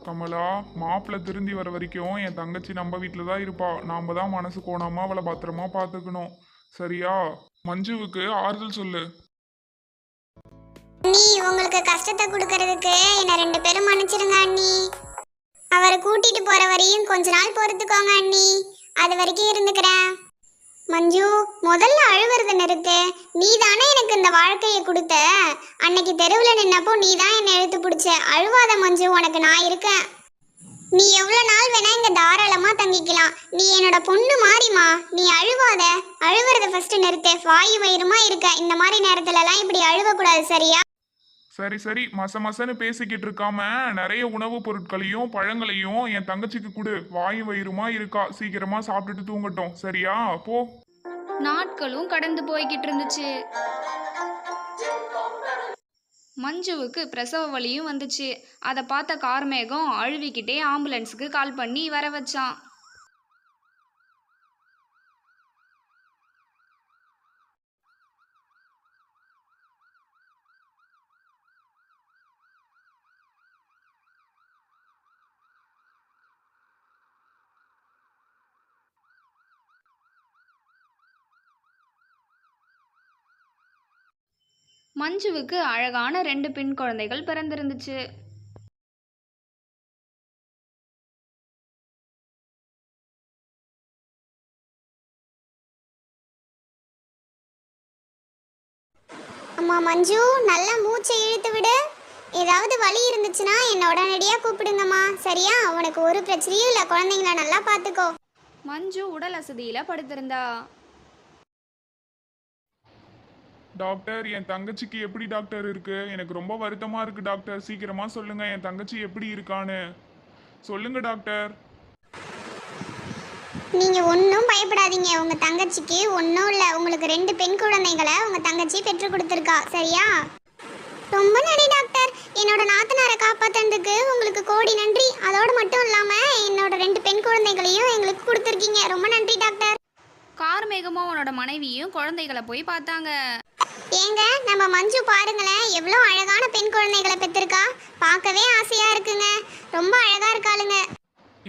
கமலா, மாப்பிள்ளை திருந்தி வர வரைக்கும் என் தங்கச்சி நம்ம வீட்டில் தான் இருப்பா. நாம தான் மனசு கோணாம அவளை பத்திரமா பார்த்துக்கணும். சரியா? மஞ்சுவுக்கு ஆறுதல் சொல்லு. அண்ணி, உங்களுக்கு கஷ்டத்தை கொடுக்கறதுக்கு என்ன 2 பேரும் மன்னிச்சிருங்க அண்ணி. அவரை கூட்டிட்டு போற வரையும் கொஞ்ச நாள் பொறுத்துக்கோங்க அண்ணி. அது வரைக்கும் இருந்துக்கிறேன். மஞ்சு, முதல்ல அழுவுறத நிறுத்து. நீ தானே எனக்கு இந்த வாழ்க்கையை கொடுத்த. அன்னைக்கு தெருவில் நின்னப்போ நீ தான் என்னை இழுத்து பிடிச்ச. அழுவாத மஞ்சு, உனக்கு நான் இருக்கேன். நீ எவ்வளோ நாள் வேணா இங்க தாராளமா தங்கிக்கலாம். நீ என்னோட பொண்ணு மாறிமா. நீ அழுவாத. அழுவுறத ஃபர்ஸ்ட் நிறுத்து. வாயு வயிறுமா இருக்க. இந்த மாதிரி நேரத்துலலாம் இப்படி அழுவக்கூடாது, சரியா? சரி சரி, மசன்னு பேசிக்கிட்டு இருக்காம நிறைய உணவுப் பொருட்களையும் பழங்களையும் என் தங்கச்சிக்கு கொடு. வாயு வயிறுமா இருக்கா, சீக்கிரமா சாப்பிட்டுட்டு தூங்கட்டும். சரியா? போ. நாட்களும் கடந்து போய்கிட்டு இருந்துச்சு. மஞ்சுவுக்கு பிரசவ வலியும் வந்துச்சு. அதை பார்த்த கார்மேகம் அழுவிக்கிட்டே ஆம்புலன்ஸுக்கு கால் பண்ணி வர வச்சான். மஞ்சுவுக்கு அழகான 2 பெண் குழந்தைகள் பிறந்திருந்துச்சு. அம்மா மஞ்சு, நல்லா மூச்சை இழுத்து விடு. ஏதாவது வலி இருந்துச்சுன்னா என்ன உடனடியாக கூப்பிடுங்கம்மா, சரியா? உனக்கு ஒரு பிரச்சனையும் இல்லை. குழந்தைங்கள நல்லா பார்த்துக்கோ. மஞ்சு உடல் அசதியில படுத்திருந்தா. டாக்டர், என் தங்கச்சிக்கு எப்படி டாக்டர் இருக்கு? எனக்கு ரொம்ப வருத்தமா இருக்கு டாக்டர். சீக்கிரமா சொல்லுங்க, என் தங்கச்சி எப்படி இருக்கான்னு சொல்லுங்க டாக்டர். நீங்க ஒன்றும் பயப்படாதீங்க. உங்க தங்கச்சிக்கு ஒன்றும் இல்லை. உங்களுக்கு 2 பெண் குழந்தைகளை உங்க தங்கச்சி பெற்று கொடுத்துருக்கா, சரியா? ரொம்ப நன்றி டாக்டர். என்னோட நாத்தனாரை காப்பாத்துறதுக்கு உங்களுக்கு கோடி நன்றி. அதோடு மட்டும் இல்லாம என்னோட 2 பெண் குழந்தைகளையும் எங்களுக்கு கொடுத்துருக்கீங்க. ரொம்ப நன்றி டாக்டர். கார்மேகமும் அவனோட மனைவியும் குழந்தைகளை போய் பார்த்தாங்க. ஏங்க, நம்ம மஞ்சு பாருங்களேன், எவ்வளோ அழகான பெண் குழந்தைகளை பெற்றிருக்கா. பார்க்கவே ஆசையா இருக்குங்க. ரொம்ப அழகா இருக்காளுங்க.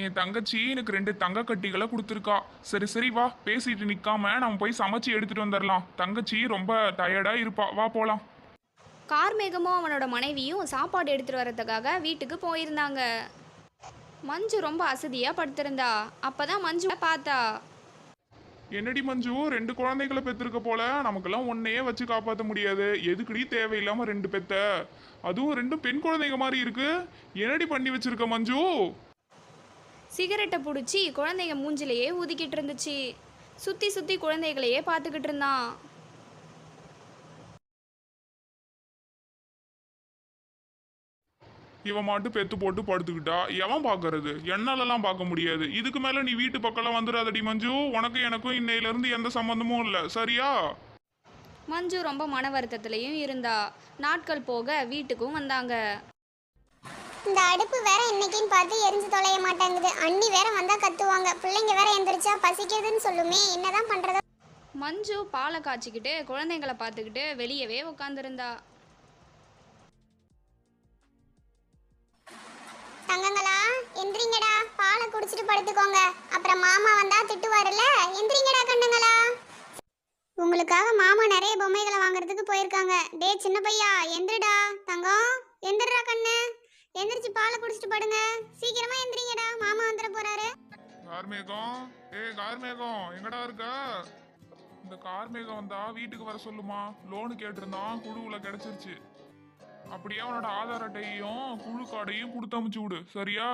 என் தங்கச்சி எனக்கு 2 தங்க கட்டிகளை கொடுத்துருக்கா. சரி சரி, வா. பேசிட்டு நிக்காம நம்ம போய் சமைச்சு எடுத்துட்டு வந்துடலாம். தங்கச்சி ரொம்ப டயர்டா இருப்பா. வா போலாம். கார்மேகமும் அவனோட மனைவியும் சாப்பாடு எடுத்துட்டு வரதுக்காக வீட்டுக்கு போயிருந்தாங்க. மஞ்சு ரொம்ப அசதியா படுத்திருந்தா. அப்பதான் மஞ்சு பார்த்தா. என்னடி மஞ்சு, 2 குழந்தைகளை பெற்றிருக்க போல. நமக்கெல்லாம் ஒன்னையே வச்சு காப்பாற்ற முடியாது. எதுக்குடி தேவையில்லாம 2 பெத்த? அதுவும் 2 பெண் குழந்தைங்க மாதிரி இருக்கு. என்னடி பண்ணி வச்சிருக்க மஞ்சு? சிகரெட்டை பிடிச்சி குழந்தைங்க மூஞ்சிலேயே ஊதிக்கிட்டு இருந்துச்சு. சுற்றி சுற்றி குழந்தைகளையே பார்த்துக்கிட்டு இருந்தான். இவன் மாட்டு பெத்து போட்டு படுத்துக்கிட்டா எவன் பார்க்கறது? என்னாலலாம் பார்க்க முடியாது. இதுக்கு மேல நீ வீட்டு பக்கம்லாம் வந்துடாதடி மஞ்சு. உனக்கு எனக்கும் இன்னையில இருந்து எந்த சம்பந்தமும் இல்லை, சரியா? மஞ்சு ரொம்ப மன வருத்தத்திலையும் இருந்தா. நாட்கள் போக வீட்டுக்கும் வந்தாங்க. இந்த அடுப்பு வேற இன்னைக்குன்னு பார்த்து எரிஞ்சு தொலைய மாட்டேங்குது. அண்ணி வேற வந்தா கத்துவாங்க. பிள்ளைங்க வேற எந்திரிச்சா பசிக்குதுன்னு சொல்லுமே. என்னதான் பண்றது? மஞ்சு பாலை காய்ச்சிக்கிட்டு குழந்தைங்களை பார்த்துக்கிட்டு வெளியவே உட்காந்துருந்தா. தங்கங்களா, எந்திரிங்கடா. பாலை குடிச்சிட்டு படுத்துக்கோங்க. அப்புறம் மாமா வந்தா திட்டுவாருல்ல. எந்திரிங்கடா கண்ணுங்களா. உங்களுக்காக மாமா நிறைய பொம்மைகளை வாங்குறதுக்கு போயிருக்காங்க. டே சின்ன பையா, எந்திரிடா. தங்கம், எந்திரா கண்ணு. எந்திரிச்சு பாலை குடிச்சிட்டு படுங்க. சீக்கிரமா எந்திரிங்கடா, மாமா வந்துட போறாரு. கார்மேகம், கார்மேகம், எங்கடா இருக்க? இந்த கார்மேகம் வந்தா வீட்டுக்கு வர சொல்லுமா. லோனு கேட்டிருந்தான், குழுவுல கிடைச்சிருச்சு. அப்படியே அவனோட ஆதார் அட்டையையும் குழு கார்டையும் கொடுத்து அமுச்சு விடு, சரியா?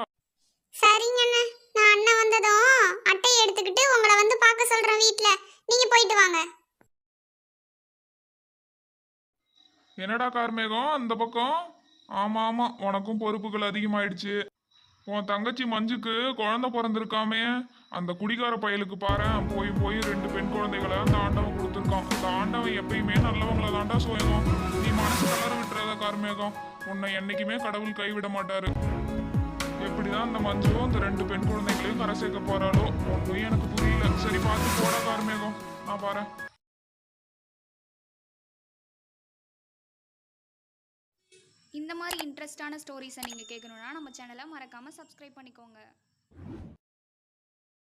சரிங்க அண்ணா. நான் அண்ணன் வந்ததும் அட்டையை எடுத்துக்கிட்டு உங்களை வந்து பார்க்க சொல்றேன் வீட்ல. நீங்க போயிட்டு வாங்க. என்னடா கார்மேகம் அந்த பக்கம்? ஆமா ஆமா, உனக்கும் பொறுப்புகள் அதிகமாயிடுச்சு. உன் தங்கச்சி மஞ்சுக்கு குழந்தை பிறந்திருக்காமே. அந்த குடிகார பயலுக்கு பாரு, போய் போய் 2 பெண் குழந்தைகளை அந்த ஆண்டவன் கொடுத்துருக்கான். அந்த ஆண்டவன் எப்பயுமே நல்லவங்களை தாண்டா சுயங்கும். நீ மனசு கலர விட்டுறத கார்மேகம். உன்னை என்னைக்குமே கடவுள் கைவிட மாட்டாரு. எப்படிதான் அந்த மஞ்சுவும் அந்த 2 பெண் குழந்தைகளையும் கரை சேர்க்க போறாளோ ஒன்றும் எனக்கு புரியல. சரி, பார்த்து போட கார்மேகம், நான் பாரு. இந்த மாதிரி இன்ட்ரெஸ்டான ஸ்டோரிஸை நீங்கள் கேட்கணுன்னா நம்ம சேனலை மறக்காமல் சப்ஸ்கிரைப் பண்ணிக்கோங்க.